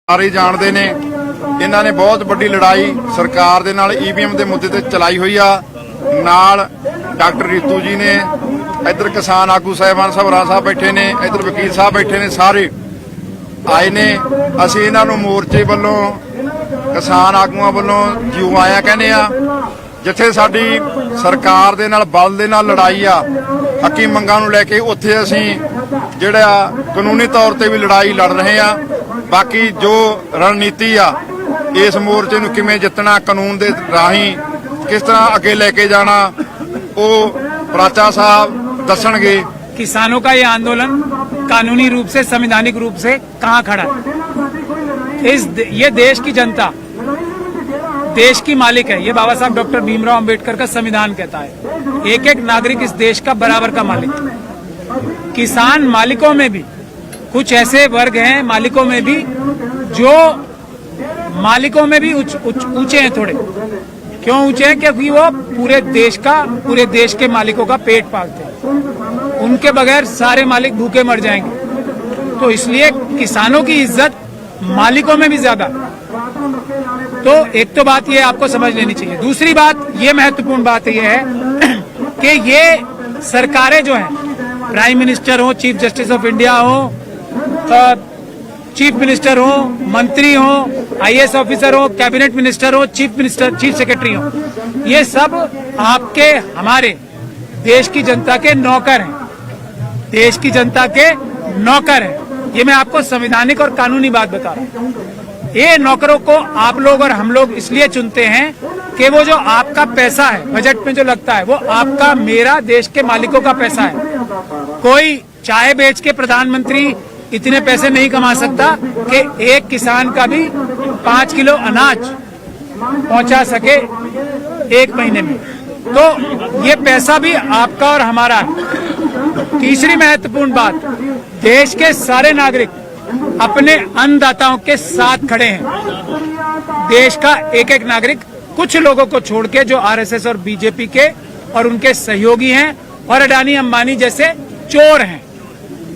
ਸਾਰੇ ਜਾਣਦੇ ਨੇ ਇਹਨਾਂ ਨੇ ਬਹੁਤ ਵੱਡੀ ਲੜਾਈ ਸਰਕਾਰ ਦੇ ਨਾਲ ਈਵੀਐਮ ਦੇ ਮੁੱਦੇ ਤੇ ਚਲਾਈ ਹੋਈ ਆ। ਨਾਲ ਡਾਕਟਰ ਰੀਤੂ ਜੀ ਨੇ, ਇੱਧਰ ਕਿਸਾਨ ਆਗੂ ਸਾਹਿਬਾਨ ਸਭਰਾ ਸਾਹਿਬ ਬੈਠੇ ਨੇ, ਇੱਧਰ ਵਕੀਲ ਸਾਹਿਬ ਬੈਠੇ ਨੇ, ਸਾਰੇ ਆਏ ਨੇ। ਅਸੀਂ ਇਹਨਾਂ ਨੂੰ ਮੋਰਚੇ ਵੱਲੋਂ ਕਿਸਾਨ ਆਗੂਆਂ ਵੱਲੋਂ ਜਿਉ ਆਇਆ ਕਹਿੰਦੇ ਆ। ਜਿੱਥੇ ਸਾਡੀ ਸਰਕਾਰ ਦੇ ਨਾਲ ਬਲ ਦੇ ਨਾਲ ਲੜਾਈ ਆ ਹੱਕੀ ਮੰਗਾਂ ਨੂੰ ਲੈ ਕੇ, ਉੱਥੇ ਅਸੀਂ ਜਿਹੜਾ ਕਾਨੂੰਨੀ ਤੌਰ ਤੇ ਵੀ ਲੜਾਈ ਲੜ ਰਹੇ ਆ। ਬਾਕੀ ਜੋ ਰਣਨੀਤੀ ਆ इस मोर्चे नूं किवें जितना, कानून दे राहीं किस तरह अगे लेके जाना, वो प्राचा साहब दसणगे। किसानों का ये आंदोलन कानूनी रूप से, संवैधानिक रूप से कहाँ खड़ा है? ये देश की जनता देश की मालिक है। ये बाबा साहब डॉक्टर भीमराव अंबेडकर का संविधान कहता है एक एक नागरिक इस देश का बराबर का मालिक है। किसान मालिकों में भी कुछ ऐसे वर्ग हैं, मालिकों में भी जो मालिकों में भी ऊंचे हैं थोड़े। क्यों ऊंचे हैं? क्योंकि वो पूरे देश के मालिकों का पेट पालते हैं। उनके बगैर सारे मालिक भूखे मर जाएंगे। तो इसलिए किसानों की इज्जत मालिकों में भी ज्यादा। तो एक तो बात ये आपको समझ लेनी चाहिए। दूसरी बात, ये महत्वपूर्ण बात ये है कि ये सरकारें जो हैं, प्राइम मिनिस्टर हो, चीफ जस्टिस ऑफ इंडिया हो, चीफ मिनिस्टर हो, मंत्री हो, आईएएस ऑफिसर हो, कैबिनेट मिनिस्टर हो, चीफ सेक्रेटरी हो, ये सब आपके हमारे देश की जनता के नौकर हैं। देश की जनता के नौकर हैं। ये मैं आपको संवैधानिक और कानूनी बात बता रहा हूँ। ये नौकरों को आप लोग और हम लोग इसलिए चुनते हैं कि वो जो आपका पैसा है बजट में जो लगता है, वो आपका, मेरा, देश के मालिकों का पैसा है। कोई चाय बेच के प्रधानमंत्री इतने पैसे नहीं कमा सकता कि एक किसान का भी 5 किलो अनाज पहुंचा सके एक महीने में। तो ये पैसा भी आपका और हमारा है। तीसरी महत्वपूर्ण बात, देश के सारे नागरिक अपने अन्नदाताओं के साथ खड़े हैं। देश का एक एक नागरिक, कुछ लोगों को छोड़ के जो आरएसएस और बीजेपी के और उनके सहयोगी हैं और अडानी अंबानी जैसे चोर हैं,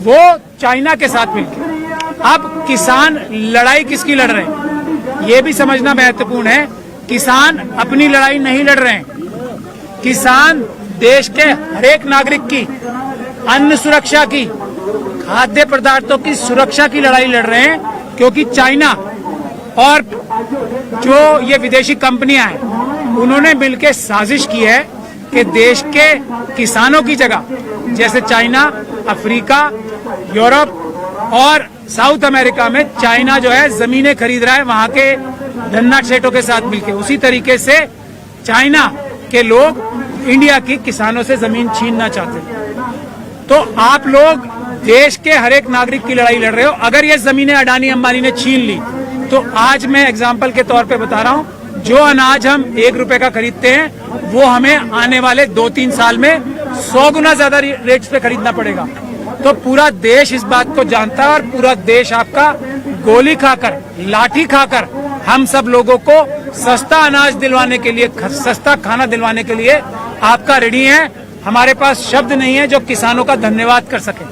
वो चाइना के साथ मिलकर। अब किसान लड़ाई किसकी लड़ रहे हैं ये भी समझना महत्वपूर्ण है। किसान अपनी लड़ाई नहीं लड़ रहे हैं। किसान देश के हर एक नागरिक की अन्न सुरक्षा की, खाद्य पदार्थों की सुरक्षा की लड़ाई लड़ रहे हैं। क्योंकि चाइना और जो ये विदेशी कंपनियां हैं, उन्होंने मिलकर साजिश की है कि देश के किसानों की जगह, जैसे चाइना, अफ्रीका, यूरोप और साउथ अमेरिका में चाइना जो है जमीनें खरीद रहा है वहां के धन्ना सेठों के साथ मिलकर, उसी तरीके से चाइना के लोग इंडिया की किसानों से जमीन छीनना चाहते हैं। तो आप लोग देश के हर एक नागरिक की लड़ाई लड़ रहे हो। अगर ये जमीनें अडानी अंबानी ने छीन ली, तो आज मैं एग्जाम्पल के तौर पे बता रहा हूँ, जो अनाज हम 1 रुपए का खरीदते हैं, वो हमें आने वाले 2-3 साल में 100 गुना ज्यादा रेट्स पे खरीदना पड़ेगा। तो पूरा देश इस बात को जानता है और पूरा देश आपका गोली खाकर, लाठी खाकर हम सब लोगों को सस्ता अनाज दिलवाने के लिए, सस्ता खाना दिलवाने के लिए आपका रेडी है। हमारे पास शब्द नहीं है जो किसानों का धन्यवाद कर सके।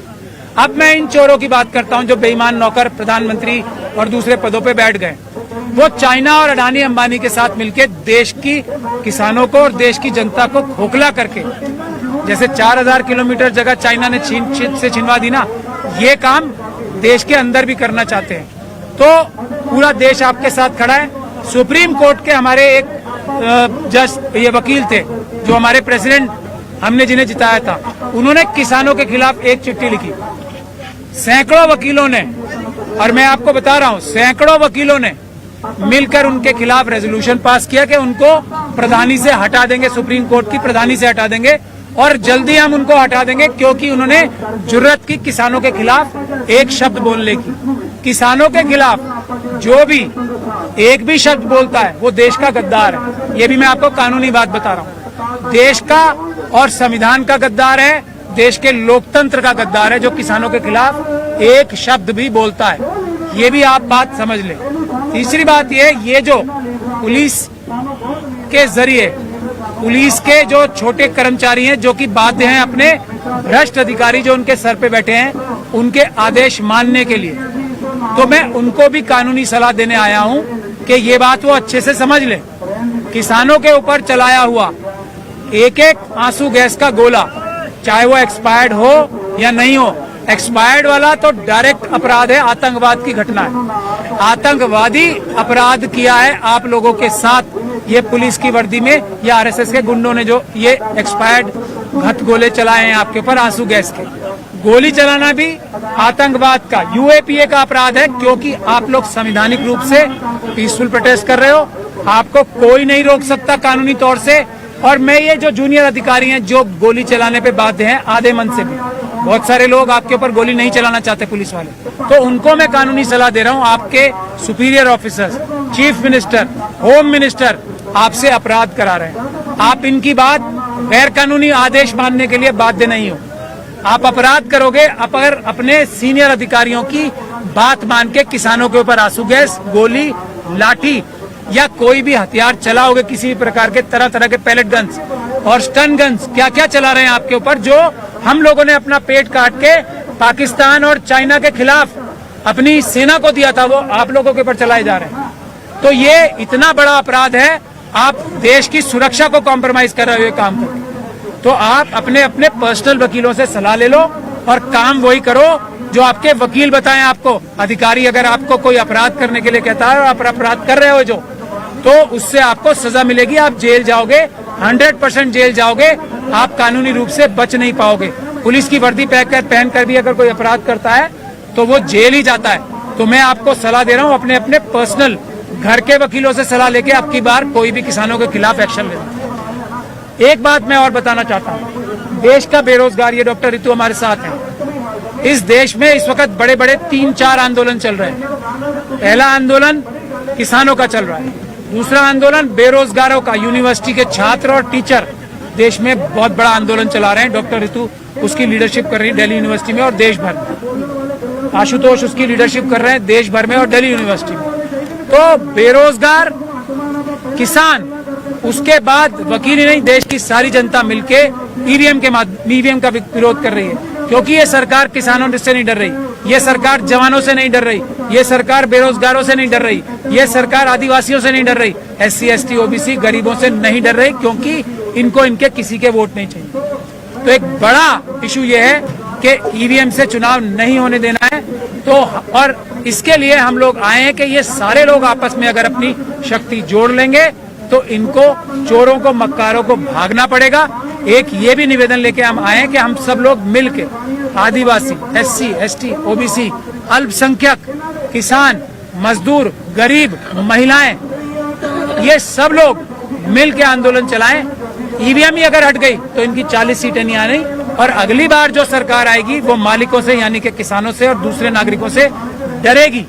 अब मैं इन चोरों की बात करता हूं जो बेईमान नौकर प्रधानमंत्री और दूसरे पदों पे बैठ गए। वो चाइना और अडानी अंबानी के साथ मिलकर देश की किसानों को और देश की जनता को खोखला करके, जैसे 4000 किलोमीटर जगह चाइना ने छिनवा दी ना, ये काम देश के अंदर भी करना चाहते हैं। तो पूरा देश आपके साथ खड़ा है। सुप्रीम कोर्ट के हमारे एक जज, ये वकील थे जो हमारे प्रेसिडेंट, हमने जिन्हें जिताया था, उन्होंने किसानों के खिलाफ एक चिट्ठी लिखी। सैकड़ों वकीलों ने, और मैं आपको बता रहा हूं, सैकड़ों वकीलों ने मिलकर उनके खिलाफ रेजोल्यूशन पास किया कि उनको प्रधानी से हटा देंगे, सुप्रीम कोर्ट की प्रधानी से हटा देंगे, और जल्दी हम उनको हटा देंगे क्योंकि उन्होंने जुर्रत की किसानों के खिलाफ एक शब्द बोलने की। किसानों के खिलाफ जो भी एक भी शब्द बोलता है वो देश का गद्दार है। ये भी मैं आपको कानूनी बात बता रहा हूँ। देश का और संविधान का गद्दार है, देश के लोकतंत्र का गद्दार है जो किसानों के खिलाफ एक शब्द भी बोलता है। ये भी आप बात समझ लें। तीसरी बात ये जो पुलिस के जरिए, पुलिस के जो छोटे कर्मचारी हैं जो कि बाध्य हैं अपने भ्रष्ट अधिकारी जो उनके सर पे बैठे हैं, उनके आदेश मानने के लिए, तो मैं उनको भी कानूनी सलाह देने आया हूं कि ये बात वो अच्छे से समझ ले। किसानों के ऊपर चलाया हुआ एक एक आंसू गैस का गोला, चाहे वो एक्सपायर्ड हो या नहीं हो, एक्सपायर्ड वाला तो डायरेक्ट अपराध है, आतंकवाद की घटना है। आतंकवादी अपराध किया है आप लोगों के साथ, ये पुलिस की वर्दी में या आरएसएस के गुंडों ने जो ये एक्सपायर्ड घत गोले चलाए हैं आपके ऊपर, आंसू गैस के गोली चलाना भी आतंकवाद का, यूएपीए का अपराध है, क्योंकि आप लोग संवैधानिक रूप से पीसफुल प्रोटेस्ट कर रहे हो, आपको कोई नहीं रोक सकता कानूनी तौर से। और मैं ये जो जूनियर अधिकारी हैं जो गोली चलाने पे बाध्य हैं आधे मन से भी, बहुत सारे लोग आपके ऊपर गोली नहीं चलाना चाहते पुलिस वाले, तो उनको मैं कानूनी सलाह दे रहा हूं। आपके superior officers, chief minister, home minister आपसे अपराध करा रहे हैं, आप इनकी बात गैर कानूनी आदेश मानने के लिए बाध्य नहीं हो। आप अपराध करोगे अगर अपने सीनियर अधिकारियों की बात मान के किसानों के ऊपर आंसू गैस, गोली, लाठी या कोई भी हथियार चलाओगे, किसी भी प्रकार के तरह तरह के पैलेट गन्स और स्टन गन्स, क्या क्या चला रहे हैं आपके ऊपर, जो हम लोगों ने अपना पेट काट के पाकिस्तान और चाइना के खिलाफ अपनी सेना को दिया था, वो आप लोगों के ऊपर चलाए जा रहे हैं। तो ये इतना बड़ा अपराध है, आप देश की सुरक्षा को कॉम्प्रोमाइज कर रहे हो काम करके। तो आप अपने अपने पर्सनल वकीलों से सलाह ले लो और काम वही करो जो आपके वकील बताएं आपको। अधिकारी अगर आपको कोई अपराध करने के लिए कहता है और आप अपराध कर रहे हो जो, तो उससे आपको सजा मिलेगी, आप जेल जाओगे, 100% जेल जाओगे, आप कानूनी रूप से बच नहीं पाओगे। पुलिस की वर्दी पहन कर भी अगर कोई अपराध करता है तो वो जेल ही जाता है। तो मैं आपको सलाह दे रहा हूँ, अपने अपने पर्सनल घर के वकीलों से सलाह लेके अब की बार कोई भी किसानों के खिलाफ एक्शन लेना। एक बात मैं और बताना चाहता हूँ, देश का बेरोजगार, ये डॉक्टर ऋतु हमारे साथ हैं, इस देश में इस वक्त बड़े बड़े 3-4 आंदोलन चल रहे हैं। पहला आंदोलन किसानों का चल रहा है, दूसरा आंदोलन बेरोजगारों का, यूनिवर्सिटी के छात्र और टीचर देश में बहुत बड़ा आंदोलन चला रहे हैं। डॉक्टर ऋतु उसकी लीडरशिप कर रही है दिल्ली यूनिवर्सिटी में और देश भर में, आशुतोष उसकी लीडरशिप कर रहे हैं देश भर में और दिल्ली यूनिवर्सिटी में। तो बेरोजगार, किसान, उसके बाद वकील ही नहीं, देश की सारी जनता मिलके ईवीएम का विरोध कर रही है, क्योंकि ये सरकार किसानों से नहीं डर रही, ये सरकार जवानों से नहीं डर रही, ये सरकार बेरोजगारों से नहीं डर रही, ये सरकार आदिवासियों से नहीं डर रही, SC ST OBC गरीबों से नहीं डर रही, क्योंकि इनको इनके किसी के वोट नहीं चाहिए। तो एक बड़ा इशू ये है कि ईवीएम से चुनाव नहीं होने देना है। तो और इसके लिए हम लोग आए हैं कि ये सारे लोग आपस में अगर अपनी शक्ति जोड़ लेंगे तो इनको, चोरों को, मक्कारों को भागना पड़ेगा। एक ये भी निवेदन लेके हम आए हैं कि हम सब लोग मिलके, आदिवासी, SC ST OBC, अल्पसंख्यक, किसान, मजदूर, गरीब, महिलाएं, ये सब लोग मिलके आंदोलन चलाएं। ईवीएम ही अगर हट गई तो इनकी 40 सीटें नहीं आनी, और अगली बार जो सरकार आएगी वो मालिकों से, यानी कि किसानों से और दूसरे नागरिकों से डरेगी,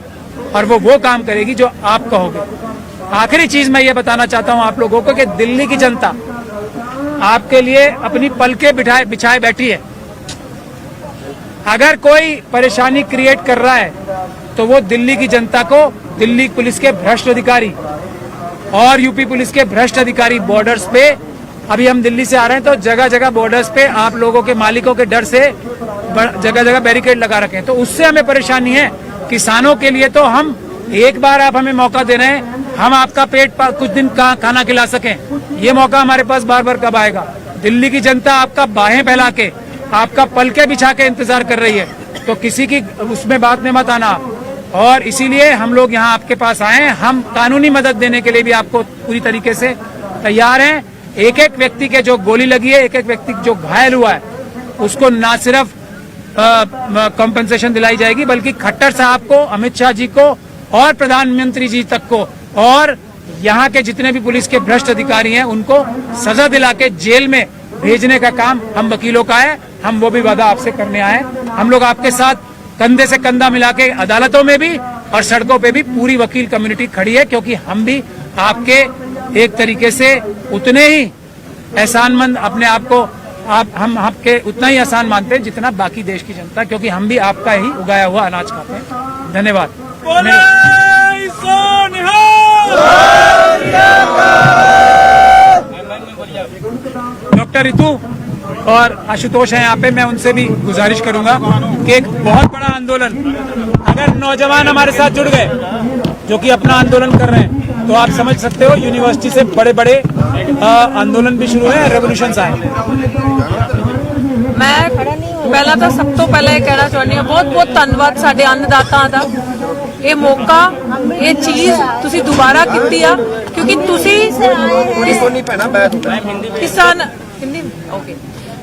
और वो काम करेगी जो आप कहोगे। आखिरी चीज मैं ये बताना चाहता हूं आप लोगों को कि दिल्ली की जनता आपके लिए अपनी पलके बिछाए बैठी है। अगर कोई परेशानी क्रिएट कर रहा है तो वो दिल्ली की जनता को, दिल्ली पुलिस के भ्रष्ट अधिकारी और यूपी पुलिस के भ्रष्ट अधिकारी बॉर्डर्स पे, अभी हम दिल्ली से आ रहे हैं तो जगह जगह बॉर्डर्स पे आप लोगों के मालिकों के डर से जगह जगह बैरिकेड लगा रखे हैं, तो उससे हमें परेशानी है। किसानों के लिए तो हम, एक बार आप हमें मौका दे रहे हैं, हम आपका पेट कुछ दिन खाना खिला सकें, ये मौका हमारे पास बार बार कब आएगा? दिल्ली की जनता आपका बाहें फैला के, आपका पलके बिछा के इंतजार कर रही है, तो किसी की उसमें बात में मत आना। और इसीलिए हम लोग यहाँ आपके पास आए हैं, हम कानूनी मदद देने के लिए भी आपको पूरी तरीके से तैयार हैं। एक एक व्यक्ति के जो गोली लगी है, एक एक व्यक्ति जो घायल हुआ है, उसको ना सिर्फ कॉम्पेंसेशन दिलाई जाएगी, बल्कि खट्टर साहब को, अमित शाह जी को और प्रधानमंत्री जी तक को, और यहाँ के जितने भी पुलिस के भ्रष्ट अधिकारी हैं उनको सजा दिला के जेल में भेजने का काम हम वकीलों का है। हम वो भी वादा आपसे करने आए। हम लोग आपके साथ कंधे से कंधा मिला के अदालतों में भी और सड़कों पे भी पूरी वकील कम्युनिटी खड़ी है, क्योंकि हम भी आपके एक तरीके से उतने ही एहसानमंद अपने आप को, हम आपके उतना ही एहसान मानते हैं जितना बाकी देश की जनता, क्योंकि हम भी आपका ही उगाया हुआ अनाज खाते हैं। धन्यवाद। डॉक्टर ऋतु और आशुतोष हैं यहाँ पे, मैं उनसे भी गुजारिश करूंगा कि एक बहुत बड़ा आंदोलन, अगर नौजवान हमारे साथ जुड़ गए जो कि अपना आंदोलन कर रहे हैं, तो आप समझ सकते हो यूनिवर्सिटी से बड़े बड़े आंदोलन भी शुरू हैं, रेवोल्यूशंस आए। मैं पहला तो सब तो पहले कहना चाहती हूँ बहुत बहुत धन्यवाद साडे अन्नदाता दा, ये मौका ये चीज तुसी दोबारा कीती आ, क्योंकि तुसी किसान ओके,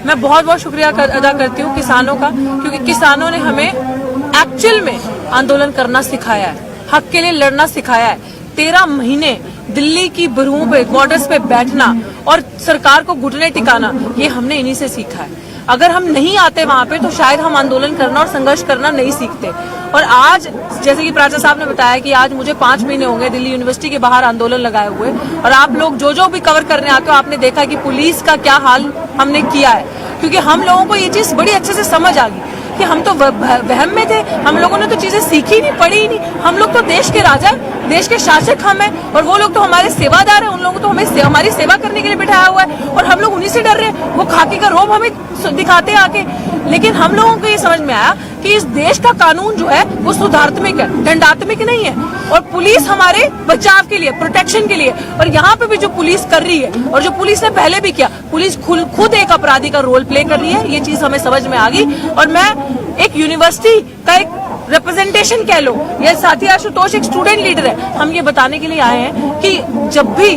मैं बहुत बहुत शुक्रिया अदा करती हूँ किसानों का, क्योंकि किसानों ने हमें एक्चुअल में आंदोलन करना सिखाया है, हक के लिए लड़ना सिखाया है। 13 महीने दिल्ली की बरूहों पे, बॉर्डर्स पे बैठना और सरकार को घुटने टिकाना, ये हमने इन्हीं से सीखा है। अगर हम नहीं आते वहां पे तो शायद हम आंदोलन करना और संघर्ष करना नहीं सीखते। और आज जैसे कि प्राचा साहब ने बताया कि आज मुझे 5 महीने होंगे दिल्ली यूनिवर्सिटी के बाहर आंदोलन लगाए हुए, और आप लोग जो भी कवर करने आते हो, आपने देखा कि पुलिस का क्या हाल हमने किया है, क्योंकि हम लोगों को ये चीज बड़ी अच्छे से समझ आ गई कि हम तो वहम में थे, हम लोगों ने तो चीजें सीखी नहीं, पढ़ी ही नहीं। हम लोग तो देश के राजा, देश के शासक हम हैं, और वो लोग तो हमारे सेवादार हैं, उन लोगों को तो हमें हमारी सेवा करने के लिए बिठाया हुआ है, और हम लोग उन्हीं से डर रहे हैं। वो खाकी का रोब हमें दिखाते आके, लेकिन हम लोगों को ये समझ में आया कि इस देश का कानून जो है वो सुधारात्मक है, दंडात्मक नहीं है, और पुलिस हमारे बचाव के लिए, प्रोटेक्शन के लिए। और यहाँ पे भी जो पुलिस कर रही है, और जो पुलिस ने पहले भी किया, पुलिस खुद एक अपराधी का रोल प्ले कर रही है, ये चीज हमें समझ में आ गई। और मैं एक यूनिवर्सिटी का एक रिप्रेजेंटेशन कह लो, ये साथी आशुतोष एक स्टूडेंट लीडर है, हम ये बताने के लिए आए हैं कि जब भी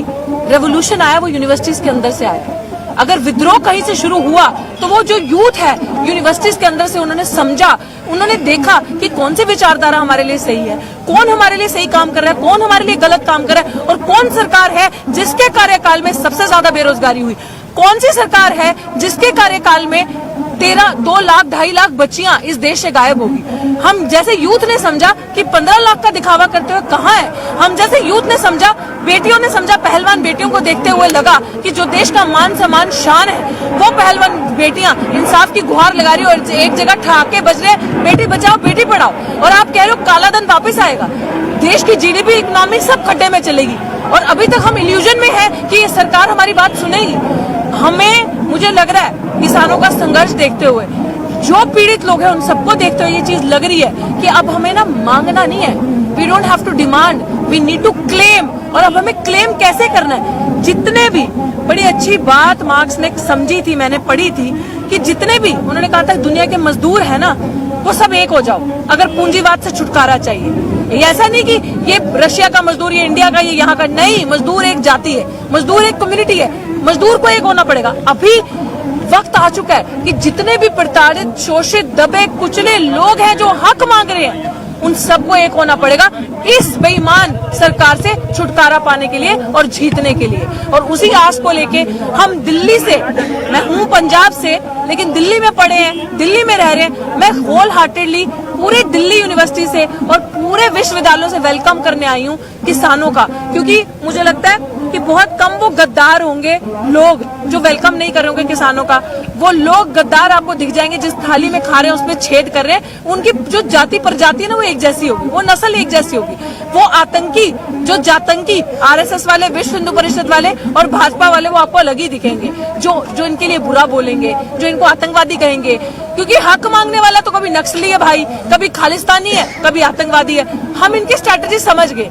रेवोल्यूशन आया वो यूनिवर्सिटीज के अंदर से आया। अगर विद्रोह कहीं से शुरू हुआ तो वो जो यूथ है यूनिवर्सिटीज के अंदर से उन्होंने समझा, उन्होंने देखा कि कौन सी विचारधारा हमारे लिए सही है, कौन हमारे लिए सही काम कर रहा है, कौन हमारे लिए गलत काम कर रहा है, और कौन सरकार है जिसके कार्यकाल में सबसे ज्यादा बेरोजगारी हुई, कौन सी सरकार है जिसके कार्यकाल में 2 लाख 2.5 लाख बच्चियां इस देश से गायब होगी। हम जैसे यूथ ने समझा कि 15 लाख का दिखावा करते हुए कहां है, हम जैसे यूथ ने समझा, बेटियों ने समझा, पहलवान बेटियों को देखते हुए लगा कि जो देश का मान सम्मान शान है, वो पहलवान बेटियां इंसाफ की गुहार लगा रही और एक जगह ठहाके बज रहे, बेटी बचाओ बेटी पढ़ाओ, और आप कह रहे हो काला धन वापस आएगा, देश की जीडीपी इकोनॉमी सब खड्डे में चलेगी। और अभी तक हम इल्यूजन में है कि ये सरकार हमारी बात सुनेगी। हमें, मुझे लग रहा है किसानों का संघर्ष देखते हुए, जो पीड़ित लोग हैं उन सबको देखते हुए ये चीज लग रही है कि अब हमें ना मांगना नहीं है, we don't have to demand, we need to claim. और अब हमें क्लेम कैसे करना है, जितने भी, बड़ी अच्छी बात मार्क्स ने समझी थी, मैंने पढ़ी थी कि जितने भी, उन्होंने कहा था दुनिया के मजदूर है ना, वो सब एक हो जाओ अगर पूंजीवाद से छुटकारा चाहिए। ये ऐसा नहीं कि ये रशिया का मजदूर, ये इंडिया का, ये यहाँ का, नहीं, मजदूर एक जाति है, मजदूर एक कम्युनिटी है, मजदूर को एक होना पड़ेगा। अभी वक्त आ चुका है कि जितने भी प्रताड़ित, शोषित, दबे कुचले लोग हैं जो हक मांग रहे हैं, उन सबको एक होना पड़ेगा इस बेईमान सरकार से छुटकारा पाने के लिए और जीतने के लिए। और उसी आस को लेके हम दिल्ली से, मैं हूँ पंजाब से लेकिन दिल्ली में पढ़े हैं, दिल्ली में रह रहे हैं, मैं होल हार्टेडली पूरे दिल्ली यूनिवर्सिटी से और पूरे विश्वविद्यालयों से वेलकम करने आई हूँ किसानों का, क्योंकि मुझे लगता है कि बहुत कम वो गद्दार होंगे लोग जो वेलकम नहीं कर रहे होंगे किसानों का। वो लोग गद्दार आपको दिख जाएंगे जिस थाली में खा रहे हैं उसमें छेद कर रहे हैं, उनकी जो जाति प्रजाति है ना वो एक जैसी होगी, वो नस्ल एक जैसी होगी। वो आतंकी, जो जातंकी, आरएसएस वाले, विश्व हिंदू परिषद वाले और भाजपा वाले, वो आपको अलग ही दिखेंगे, जो इनके लिए बुरा बोलेंगे, जो इनको आतंकवादी कहेंगे। क्योंकि हक मांगने वाला तो कभी नक्सली है भाई, कभी खालिस्तानी है, कभी आतंकवादी है। हम इनकी स्ट्रैटेजी समझ गए,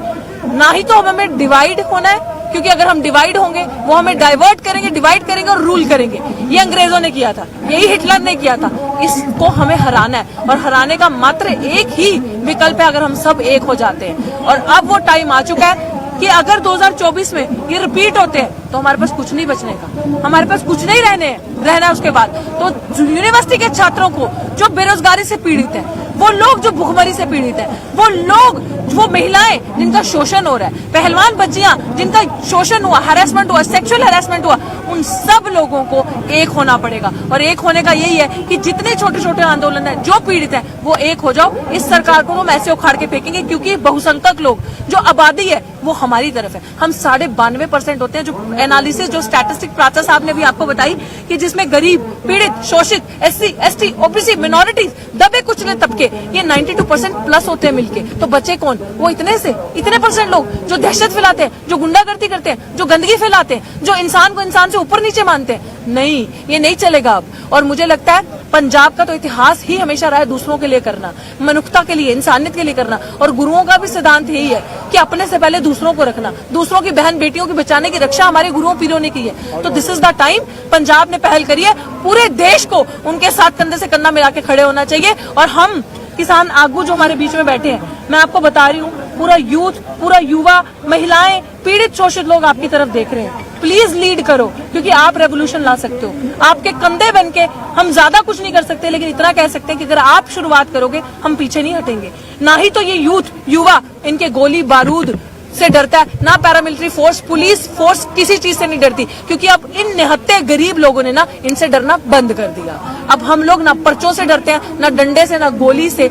ना ही तो हमें डिवाइड होना है, क्योंकि अगर हम डिवाइड होंगे वो हमें डाइवर्ट करेंगे, डिवाइड करेंगे और रूल करेंगे। ये अंग्रेजों ने किया था, यही हिटलर ने किया था। इसको हमें हराना है और हराने का मात्र एक ही विकल्प है अगर हम सब एक हो जाते हैं। और अब वो टाइम आ चुका है कि अगर 2024 में ये रिपीट होते हैं तो हमारे पास कुछ नहीं बचने का, हमारे पास कुछ नहीं रहना है उसके बाद। तो यूनिवर्सिटी के छात्रों को जो बेरोजगारी से पीड़ित है, वो लोग जो भूखमरी से पीड़ित है, वो लोग, वो महिलाएं जिनका शोषण हो रहा है, पहलवान बच्चियां जिनका शोषण हुआ, हैरेसमेंट हुआ, सेक्सुअल हैरेसमेंट हुआ, उन सब लोगों को एक होना पड़ेगा। और एक होने का यही है कि जितने छोटे छोटे आंदोलन है, जो पीड़ित है, वो एक हो जाओ। इस सरकार को हम ऐसे उखाड़ के फेंकेंगे, क्योंकि बहुसंख्यक लोग, जो आबादी है वो हमारी तरफ है। हम 92.5% होते हैं, जो एनालिसिस, जो स्टैटिस्टिक प्राचा साहब ने भी आपको बताई कि जिसमें गरीब, पीड़ित, शोषित, SC, ST, OBC, मिनोरिटीज, दबे कुचले तबके, ये 92% प्लस होते हैं मिलके। तो बचे कौन? वो इतने परसेंट लोग जो दहशत फैलाते हैं, जो गुंडागर्दी करते हैं, जो गंदगी फैलाते हैं, जो इंसान को इंसान से ऊपर नीचे मानते हैं। नहीं, ये नहीं चलेगा अब। और मुझे लगता है पंजाब का तो इतिहास ही हमेशा रहा है दूसरों के लिए करना, मनुष्यता के लिए, इंसानियत के लिए करना। और गुरुओं का भी सिद्धांत यही है कि अपने से पहले दूसरों को रखना, दूसरों की बहन बेटियों की बचाने की रक्षा हमारे गुरुओं पीरों ने की है। तो this is the time, Punjab ने पहल करी है, पूरे देश को उनके साथ कंधे से कंधा मिला के खड़े होना चाहिए। और हम किसान आगू जो हमारे बीच में बैठे हैं, मैं आपको बता रही हूँ, पूरा यूथ, पूरा युवा, महिलाएं, पीड़ित शोषित लोग आपकी तरफ देख रहे हैं। प्लीज लीड करो, क्योंकि आप रेवोल्यूशन ला सकते हो। आपके कंधे बन के हम ज्यादा कुछ नहीं कर सकते, लेकिन इतना कह सकते हैं कि अगर आप शुरुआत करोगे हम पीछे नहीं हटेंगे। ना ही तो ये यूथ, युवा इनके गोली बारूद से डरता है, ना पैरामिलिट्री फोर्स, पुलिस फोर्स किसी चीज से नहीं डरती, क्योंकि अब इन निहत्ते गरीब लोगों ने ना इनसे डरना बंद कर दिया। अब हम लोग ना पर्चों से डरते हैं, ना डंडे से, ना गोली से,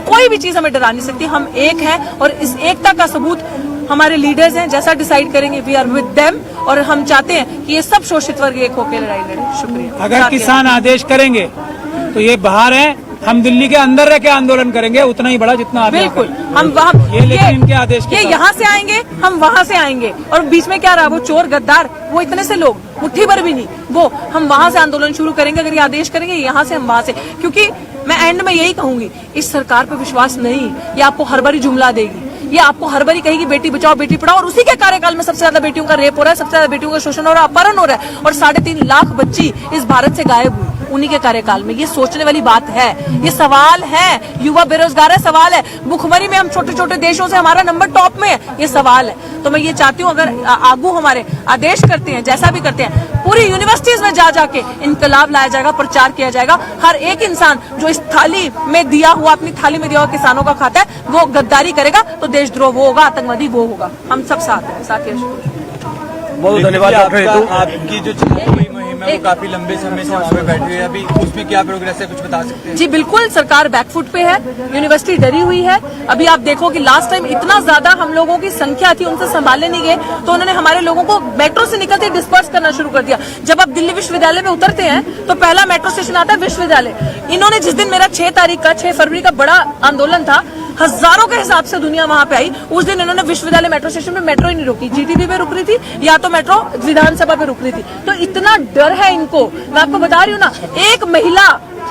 कोई भी चीज हमें डरा नहीं सकती। हम एक हैं और इस एकता का सबूत हमारे लीडर्स हैं, जैसा डिसाइड करेंगे वी आर विद देम। और हम चाहते हैं कि ये सब शोषित वर्ग एक होकर लड़ाई लड़े। शुक्रिया। अगर किसान आदेश करेंगे तो ये बाहर है, हम दिल्ली के अंदर रह के आंदोलन करेंगे उतना ही बड़ा जितना आप बिल्कुल। हम वहाँ लेकिन इनके आदेश ये यहाँ से आएंगे, हम वहाँ से आएंगे, और बीच में क्या रहा, वो चोर गद्दार, वो इतने से लोग, मुट्ठी भर भी नहीं, वो हम वहाँ से आंदोलन शुरू करेंगे। अगर ये आदेश करेंगे यहाँ से, हम वहाँ से, क्योंकि मैं एंड में यही कहूंगी, इस सरकार पर विश्वास नहीं, ये आपको हर बारी जुमला देगी, ये आपको हर बारी कहेगी बेटी बचाओ बेटी पढ़ाओ, और उसी के कार्यकाल में सबसे ज्यादा बेटियों का रेप हो रहा है, सबसे ज्यादा बेटियों का शोषण हो रहा है, अपहरण हो रहा है, और 3.5 लाख बच्ची इस भारत से गायब हुई उन्हीं के कार्यकाल में। ये सोचने वाली बात है, ये सवाल है। युवा बेरोजगार है, सवाल है। भुखमरी में हम छोटे छोटे देशों से हमारा नंबर टॉप में है, ये सवाल है। तो मैं ये चाहती हूँ, अगर आगू हमारे आदेश करते हैं, जैसा भी करते हैं, पूरी यूनिवर्सिटीज में जा जाके इनकलाब लाया जाएगा, प्रचार किया जाएगा। हर एक इंसान जो इस थाली में दिया हुआ, अपनी थाली में दिया हुआ किसानों का खाता है, वो गद्दारी करेगा तो देशद्रोह वो होगा, आतंकवादी वो होगा। हम सब साथ हैं। बहुत धन्यवाद डॉक्टर। आपकी जो मुहिम है वो काफी लंबे समय से वहाँ पे बैठी हुई है, अभी उसमें क्या प्रोग्रेस है, कुछ बता सकते हैं? जी बिल्कुल, सरकार बैकफुट पे है, यूनिवर्सिटी डरी हुई है। अभी आप देखो कि लास्ट टाइम इतना ज्यादा हम लोगों की संख्या थी, उनसे संभालने नहीं गए, तो उन्होंने हमारे लोगों को मेट्रो से निकलते डिस्पर्स करना शुरू कर दिया। जब आप दिल्ली विश्वविद्यालय में उतरते हैं तो पहला मेट्रो स्टेशन आता है विश्वविद्यालय। इन्होंने जिस दिन मेरा 6 फरवरी का बड़ा आंदोलन था, हजारों के हिसाब से दुनिया वहां पे आई, उस दिन इन्होंने विश्वविद्यालय मेट्रो स्टेशन में मेट्रो ही नहीं रोकी, जीटीबी पे रुक रही थी, या तो मेट्रो विधानसभा पे रुक रही थी। तो इतना डर है इनको। मैं आपको बता रही हूँ ना, एक महिला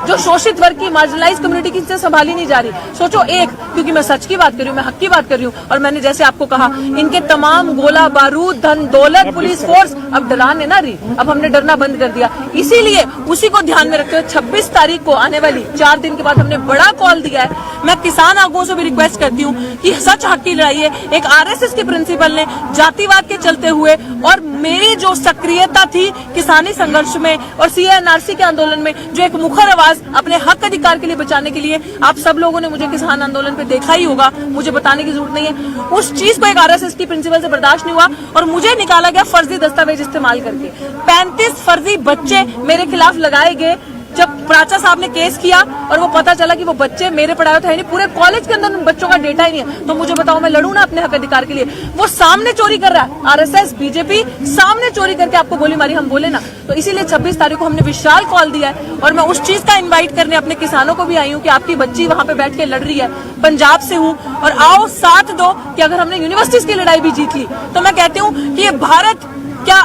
जो शोषित वर्ग की, मार्जिनलाइज कम्युनिटी की, से संभाली नहीं जा रही। सोचो, एक, क्योंकि मैं सच की बात कर रही हूँ, मैं हक की बात कर रही हूँ, और मैंने जैसे आपको कहा, इनके तमाम गोला बारूद, धन दौलत, पुलिस फोर्स अब डराने ना रही, अब हमने डरना बंद कर दिया। इसीलिए उसी को ध्यान में रखते हुए 26 तारीख को आने वाली 4 दिन के बाद हमने बड़ा कॉल दिया है। मैं किसान आगुओं से भी रिक्वेस्ट करती हूँ कि सच हक की लड़ाई है। एक आरएसएस के प्रिंसिपल ने जातिवाद के चलते हुए, और मेरी जो सक्रियता थी किसानी संघर्ष में और सीएनआरसी के आंदोलन में, जो एक मुखर आवाज अपने हक अधिकार के लिए बचाने के लिए, आप सब लोगों ने मुझे किसान आंदोलन पे देखा ही होगा, मुझे बताने की जरूरत नहीं है। उस चीज को एक आरएसएस की प्रिंसिपल से बर्दाश्त नहीं हुआ और मुझे निकाला गया फर्जी दस्तावेज इस्तेमाल करके। 35 फर्जी बच्चे मेरे खिलाफ लगाए गए। जब प्राचा साहब ने केस किया और वो पता चला कि वो बच्चे मेरे पढ़ाए तो है नहीं, पूरे कॉलेज के अंदर उन बच्चों का डेटा ही नहीं है, तो मुझे बताओ, मैं लड़ूं ना अपने हक अधिकार के लिए? वो सामने चोरी कर रहा है, आरएसएस बीजेपी सामने चोरी करके आपको गोली मारी, हम बोले ना। तो इसीलिए 26 तारीख को हमने विशाल कॉल दिया है, और मैं उस चीज का इन्वाइट करने अपने किसानों को भी आई हूँ कि आपकी बच्ची वहां पे बैठ के लड़ रही है, पंजाब से हूँ, और आओ साथ दो कि अगर हमने यूनिवर्सिटीज की लड़ाई भी जीत ली तो मैं कहती हूँ कि ये भारत, क्या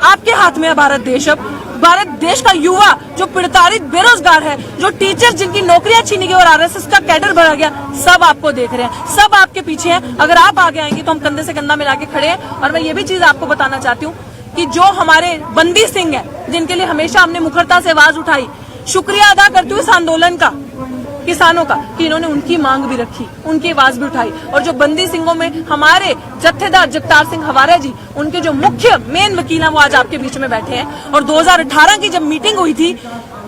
आपके हाथ में है भारत देश। अब भारत देश का युवा जो प्रताड़ित बेरोजगार है, जो टीचर जिनकी नौकरियां छीनी गई और आरएसएस का कैडर भरा गया, सब आपको देख रहे हैं, सब आपके पीछे हैं। अगर आप आगे आएंगे तो हम कंधे से कंधा मिला के खड़े हैं। और मैं ये भी चीज आपको बताना चाहती हूँ कि जो हमारे बंदी सिंह है, जिनके लिए हमेशा हमने मुखरता से आवाज उठाई, शुक्रिया अदा करती हूँ इस आंदोलन का, किसानों का, कि इन्होंने उनकी मांग भी रखी, उनकी आवाज भी उठाई। और जो बंदी सिंहों में हमारे जत्थेदार जगतार सिंह हवारा जी, उनके जो मुख्य मेन वकील हैं, वो आज आपके बीच में बैठे हैं। और 2018 की जब मीटिंग हुई थी,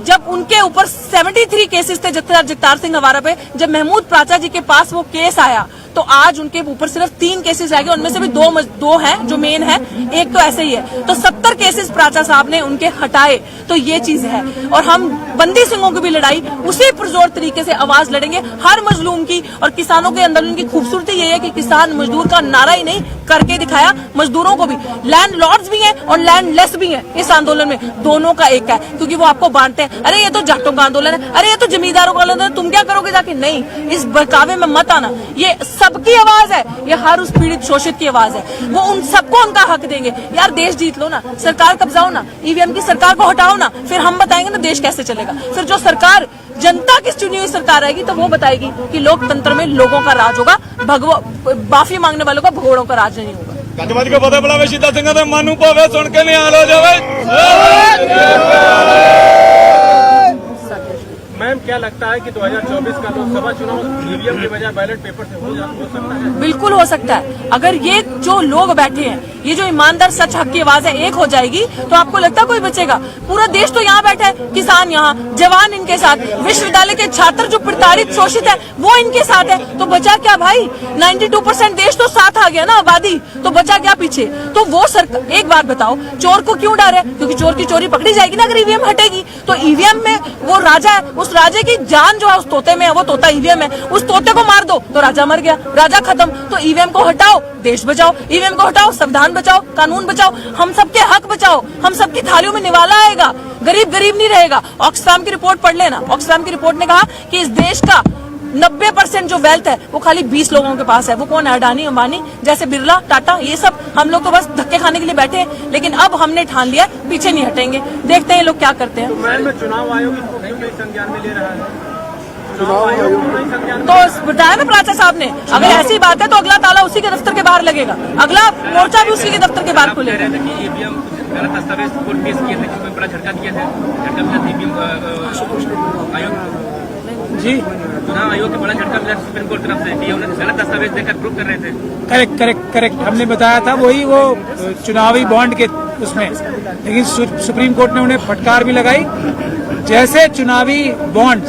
जब उनके ऊपर 73 केसेस थे जत्थेदार जगतार सिंह हवारा पे, जब महमूद प्राचा जी के पास वो केस आया, तो आज उनके ऊपर सिर्फ 3 केसेस रह गए, उनमें से भी 2 हैं जो मेन है, एक तो ऐसे ही है। तो 70 केसेस प्राचा साहब ने उनके हटाए। तो ये चीज है, और हम बंदी सिंहों की भी लड़ाई उसी पुरजोर तरीके से आवाज लड़ेंगे हर मजलूम की। और किसानों के अंदर उनकी खूबसूरती ये है कि किसान मजदूर का नारा ही नहीं करके दिखाया, मजदूरों को भी, लैंड लॉर्ड्स भी हैं और लैंडलेस भी हैं इस आंदोलन में, दोनों का एक है। क्योंकि वो आपको बांटते हैं, अरे ये तो जाटों का आंदोलन है, अरे ये तो जमींदारों का आंदोलन है, तुम क्या करोगे जाके? नहीं, इस बहकावे में मत आना। ये सबकी आवाज है, ये हर उस पीड़ित शोषित की आवाज है। वो उन सबको उनका हक देंगे। यार देश जीत लो ना, सरकार कब्जाओ ना, ईवीएम की सरकार को हटाओ ना, फिर हम बताएंगे ना देश कैसे चलेगा। फिर जो सरकार जनता की चुनी हुई सरकार आएगी तो वो बताएगी कि लोकतंत्र में लोगों का राज होगा, माफी मांगने वालों का भगोड़ों का राज नहीं होगा। ਗੱਜਵਾਦੀ ਕੋ ਪਤਾ ਬੜਾ ਸ਼ਹੀਦਾਂ ਸਿੰਘਾਂ ਦੇ ਮਨ ਨੂੰ ਭਾਵੇ ਸੁਣ ਕੇ ਨਿਹਾਲ ਹੋ ਜਾਵੇ। मैम क्या लगता है कि 2024 का लोकसभा चुनाव ईवीएम की बजाय बैलेट पेपर से हो सकता है? बिल्कुल हो सकता है। अगर ये जो लोग बैठे हैं, ये जो ईमानदार सच हक की आवाज है, एक हो जाएगी तो आपको लगता है कोई बचेगा? पूरा देश तो यहाँ बैठा है, किसान यहाँ, जवान इनके साथ, विश्वविद्यालय के छात्र जो प्रताड़ित शोषित है वो इनके साथ है, तो बचा क्या भाई? 92% देश तो साथ आ गया ना, आबादी, तो बचा क्या पीछे? तो वो सरकार, एक बात बताओ, चोर को क्यों डर है? क्योंकि चोर की चोरी पकड़ी जाएगी ना अगर ईवीएम हटेगी। तो ईवीएम में वो राजा है, उस राजे की जान जो है उस तोते में है, वो तोता ईवीएम है, उस तोते को मार दो तो राजा मर गया, राजा खत्म। तो ईवीएम को हटाओ, देश बचाओ, ईवीएम को हटाओ, संविधान बचाओ, कानून बचाओ, हम सबके हक बचाओ, हम सबकी थालियों में निवाला आएगा, गरीब गरीब नहीं रहेगा। ऑक्सफैम की रिपोर्ट पढ़ लेना, ऑक्सफैम की रिपोर्ट ने कहा कि इस देश का 90% जो वेल्थ है वो खाली 20 लोगों के पास है। वो कौन है? अडानी, अंबानी, जैसे बिरला, टाटा, ये सब। हम लोग तो बस धक्के खाने के लिए बैठे हैं, लेकिन अब हमने ठान लिया, पीछे नहीं हटेंगे। देखते हैं ये लोग क्या करते हैं। तो मैम चुनाव आयोग इसको क्यों नहीं संज्ञान में ले रहा है? चुनाव आयोग क्यों नहीं संज्ञान में? तो बताया ना प्राचा साहब ने, अगर ऐसी बात है तो अगला ताला उसी के दफ्तर के बाहर लगेगा, अगला मोर्चा भी उसी के दफ्तर के बाहर खुलेगा। ईवीएम गलत दस्तावेज कोर्ट पेश किए थे, कोई बड़ा झटका दिए थे, झटका मिला ईवीएम आयोग जी, चुनाव आयोग के बड़ा झटका मिला सुप्रीम कोर्ट तरफ से कि उन्होंने गलत दस्तावेज देकर प्रूव कर रहे थे। करेक्ट हमने बताया था, वही वो चुनावी बॉन्ड के उसमें, लेकिन सुप्रीम कोर्ट ने उन्हें फटकार भी लगाई। जैसे चुनावी बॉन्ड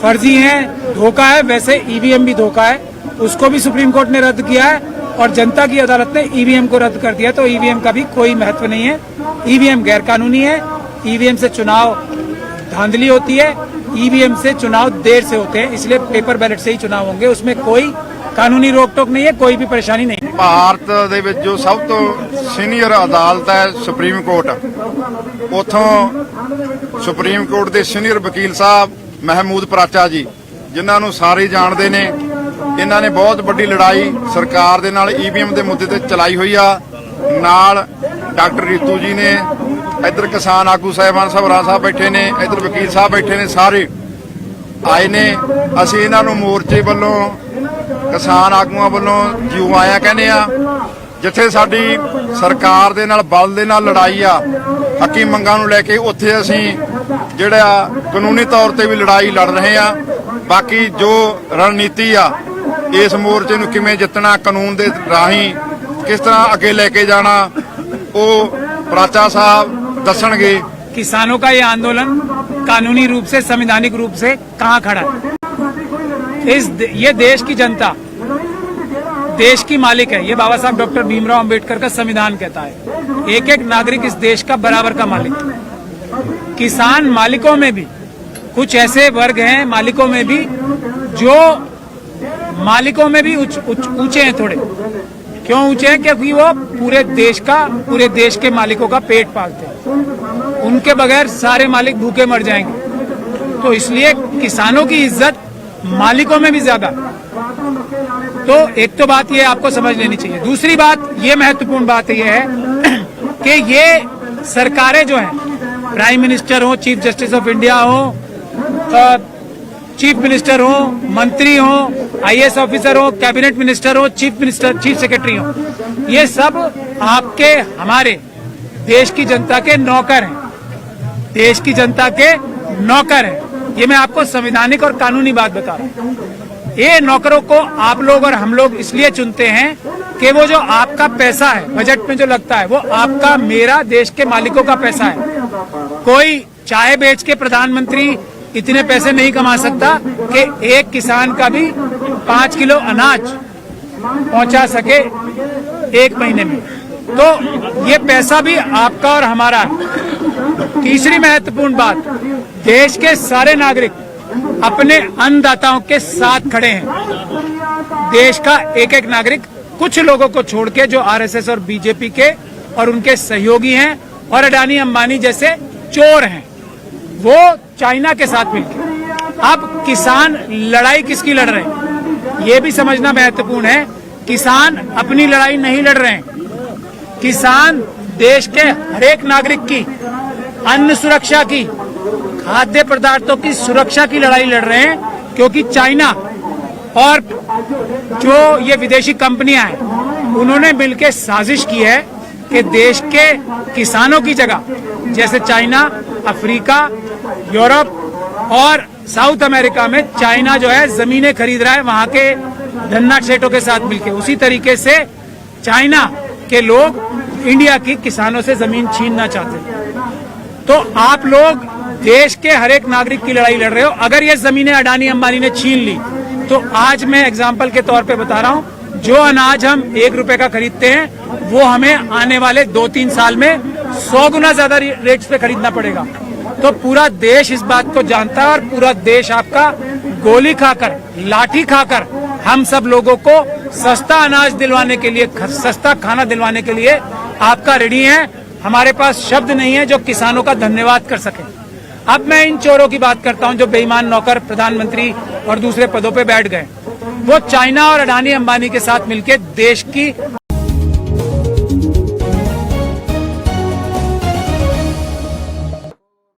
फर्जी हैं, धोखा है, वैसे ईवीएम भी धोखा है, उसको भी सुप्रीम कोर्ट ने रद्द किया है और जनता की अदालत ने ईवीएम को रद्द कर दिया। तो ईवीएम का भी कोई महत्व नहीं है, ईवीएम गैर कानूनी है, ईवीएम से चुनाव धांधली होती है, ईवीएम से चुनाव देर से होते हैं, इसलिए पेपर बैलेट से ही चुनाव होंगे, उसमें कोई ਕਾਨੂੰਨੀ ਰੋਕ ਟੋਕ ਨਹੀਂ ਹੈ, ਕੋਈ ਵੀ ਪਰੇਸ਼ਾਨੀ ਨਹੀਂ। ਭਾਰਤ ਦੇ ਵਿੱਚ ਜੋ ਸਭ ਤੋਂ ਸੀਨੀਅਰ ਅਦਾਲਤ ਹੈ ਸੁਪਰੀਮ ਕੋਰਟ, ਉਥੋਂ ਸੁਪਰੀਮ ਕੋਰਟ ਦੇ ਸੀਨੀਅਰ ਵਕੀਲ ਸਾਹਿਬ ਮਹਿਮੂਦ ਪਰਾਚਾ ਜੀ, ਜਿਨ੍ਹਾਂ ਨੂੰ ਸਾਰੇ ਜਾਣਦੇ ਨੇ, ਇਹਨਾਂ ਨੇ ਬਹੁਤ ਵੱਡੀ ਲੜਾਈ ਸਰਕਾਰ ਦੇ ਨਾਲ ਈਵੀਐਮ ਦੇ ਮੁੱਦੇ ਤੇ ਚਲਾਈ ਹੋਈ ਆ। ਨਾਲ ਡਾਕਟਰ ਰੀਤੂ ਜੀ ਨੇ, ਇੱਧਰ ਕਿਸਾਨ ਆਗੂ ਸਾਹਿਬਾਨ ਸਭਰਾ ਸਾਹਿਬ ਬੈਠੇ ਨੇ, ਇੱਧਰ ਵਕੀਲ ਸਾਹਿਬ ਬੈਠੇ ਨੇ, ਸਾਰੇ ਆਏ ਨੇ। ਅਸੀਂ ਇਹਨਾਂ ਨੂੰ ਮੋਰਚੇ ਵੱਲੋਂ, ਕਿਸਾਨ ਆਗੂਆਂ ਵੱਲੋਂ ਜਿਉ ਆਇਆ ਕਹਿੰਦੇ ਆ। ਜਿੱਥੇ ਸਾਡੀ ਸਰਕਾਰ ਦੇ ਨਾਲ ਬਲ ਦੇ ਨਾਲ ਲੜਾਈ ਆ ਹੱਕੀ ਮੰਗਾਂ ਨੂੰ ਲੈ ਕੇ, ਉੱਥੇ ਅਸੀਂ ਜਿਹੜਾ ਕਾਨੂੰਨੀ ਤੌਰ ਤੇ ਵੀ ਲੜਾਈ ਲੜ ਰਹੇ ਆ। ਬਾਕੀ ਜੋ ਰਣਨੀਤੀ ਆ ਇਸ ਮੋਰਚੇ ਨੂੰ ਕਿਵੇਂ ਜਿੱਤਣਾ, ਕਾਨੂੰਨ ਦੇ ਰਾਹੀਂ ਕਿਸ ਤਰ੍ਹਾਂ ਅੱਗੇ ਲੈ ਕੇ ਜਾਣਾ, ਉਹ प्राचा साहब दसणगे। किसानों का ये आंदोलन कानूनी रूप से, संवैधानिक रूप से कहाँ खड़ा है? ये देश की जनता देश की मालिक है, ये बाबा साहब डॉक्टर भीमराव अंबेडकर का संविधान कहता है। एक एक नागरिक इस देश का बराबर का मालिक है। किसान मालिकों में भी कुछ ऐसे वर्ग हैं, मालिकों में भी जो मालिकों में भी ऊंचे हैं थोड़े। क्यों ऊंचे हैं? क्योंकि वो पूरे देश के मालिकों का पेट पालते हैं, उनके बगैर सारे मालिक भूखे मर जाएंगे। तो इसलिए किसानों की इज्जत मालिकों में भी ज्यादा। तो एक तो बात ये आपको समझ लेनी चाहिए। दूसरी बात, ये महत्वपूर्ण बात ये है कि ये सरकारें जो हैं, प्राइम मिनिस्टर हो, चीफ जस्टिस ऑफ इंडिया हो, चीफ मिनिस्टर हो, मंत्री हो, आईएएस ऑफिसर हो, कैबिनेट मिनिस्टर हो, चीफ सेक्रेटरी हो, ये सब आपके हमारे देश की जनता के नौकर हैं, देश की जनता के नौकर हैं। ये मैं आपको संवैधानिक और कानूनी बात बता रहा हूँ। ये नौकरों को आप लोग और हम लोग इसलिए चुनते हैं कि वो जो आपका पैसा है बजट में जो लगता है, वो आपका, मेरा, देश के मालिकों का पैसा है। कोई चाय बेच के प्रधानमंत्री इतने पैसे नहीं कमा सकता कि एक किसान का भी 5 किलो अनाज पहुंचा सके एक महीने में। तो ये पैसा भी आपका और हमारा है। तीसरी महत्वपूर्ण बात, देश के सारे नागरिक अपने अन्नदाताओं के साथ खड़े हैं। देश का एक एक नागरिक, कुछ लोगों को छोड़ के जो आरएसएस और बीजेपी के और उनके सहयोगी हैं और अडानी अंबानी जैसे चोर हैं, वो चाइना के साथ मिलकर। अब किसान लड़ाई किसकी लड़ रहे हैं? ये भी समझना महत्वपूर्ण है, किसान अपनी लड़ाई नहीं लड़ रहे हैं। किसान देश के हर एक नागरिक की अन्न सुरक्षा की, खाद्य पदार्थों की सुरक्षा की लड़ाई लड़ रहे हैं, क्योंकि चाइना और जो ये विदेशी कंपनियां हैं उन्होंने मिलकर साजिश की है कि देश के किसानों की जगह, जैसे चाइना, अफ्रीका, यूरोप और साउथ अमेरिका में चाइना जो है जमीनें खरीद रहा है वहां के धन्ना सेठों के साथ मिलकर, उसी तरीके से चाइना के लोग इंडिया की किसानों से जमीन छीनना चाहते हैं। तो आप लोग देश के हर एक नागरिक की लड़ाई लड़ रहे हो। अगर ये जमीनें अडानी अंबानी ने छीन ली तो आज मैं एग्जाम्पल के तौर पे बता रहा हूं, जो अनाज हम 1 रुपए का खरीदते हैं वो हमें आने वाले 2-3 साल में 100 गुना ज्यादा रेट्स पे खरीदना पड़ेगा। तो पूरा देश इस बात को जानता है और पूरा देश आपका गोली खाकर, लाठी खाकर हम सब लोगों को सस्ता अनाज दिलवाने के लिए, सस्ता खाना दिलवाने के लिए आपका रेडी है। हमारे पास शब्द नहीं है जो किसानों का धन्यवाद कर सके। अब मैं इन चोरों की बात करता हूं जो बेईमान नौकर प्रधानमंत्री और दूसरे पदों पे बैठ गए। वो चाइना और अडानी अंबानी के साथ मिलकर देश की